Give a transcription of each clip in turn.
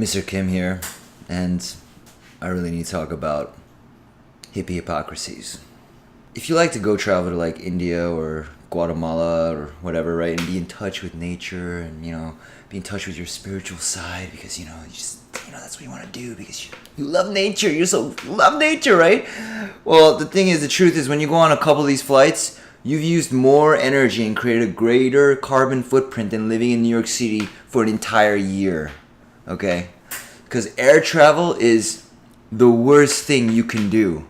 Mr. Kim here, and I really need to talk about hippie hypocrisies. If you like to go travel to like India or Guatemala or whatever, right, and be in touch with nature and, be in touch with your spiritual side because, that's what you want to do because you love nature. You love nature, right? Well, the thing is, the truth is when you go on a couple of these flights, you've used more energy and created a greater carbon footprint than living in New York City for an entire year. Okay? Because air travel is the worst thing you can do.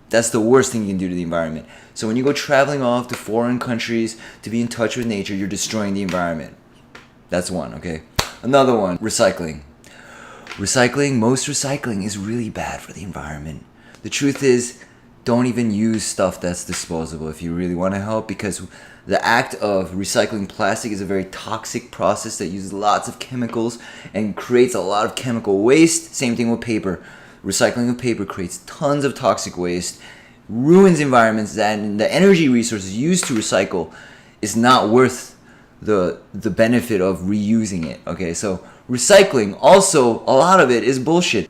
That's the worst thing you can do to the environment. So when you go traveling off to foreign countries to be in touch with nature, you're destroying the environment. That's one, okay? Another one, recycling. Most recycling is really bad for the environment. The truth is, don't even use stuff that's disposable if you really want to help, because the act of recycling plastic is a very toxic process that uses lots of chemicals and creates a lot of chemical waste. Same thing with paper. Recycling of paper creates tons of toxic waste, ruins environments, and the energy resources used to recycle is not worth the benefit of reusing it. Okay, so recycling, also, a lot of it is bullshit.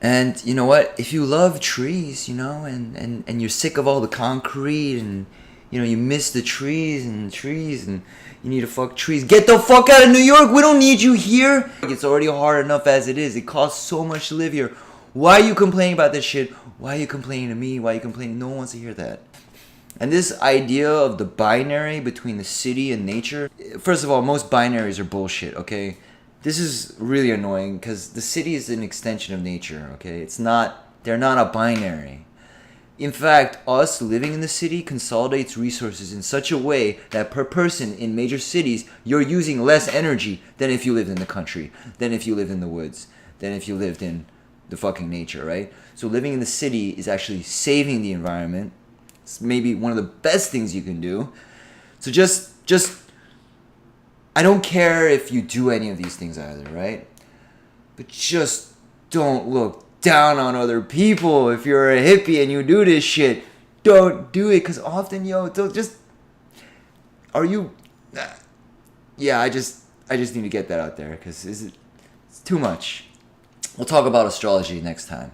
And you know what? If you love trees, and you're sick of all the concrete and, you miss the trees and you need to fuck trees, get the fuck out of New York. We don't need you here. It's already hard enough as it is. It costs so much to live here. Why are you complaining about this shit? Why are you complaining to me? Why are you complaining? No one wants to hear that. And this idea of the binary between the city and nature, first of all, most binaries are bullshit, okay? This is really annoying because the city is an extension of nature, okay? They're not a binary. In fact, us living in the city consolidates resources in such a way that per person in major cities, you're using less energy than if you lived in the country, than if you lived in the woods, than if you lived in the fucking nature, right? So living in the city is actually saving the environment. It's maybe one of the best things you can do. So just I don't care if you do any of these things either, right? But just don't look down on other people. If you're a hippie and you do this shit, don't do it. Because often, are you... Yeah, I just need to get that out there because it's too much. We'll talk about astrology next time.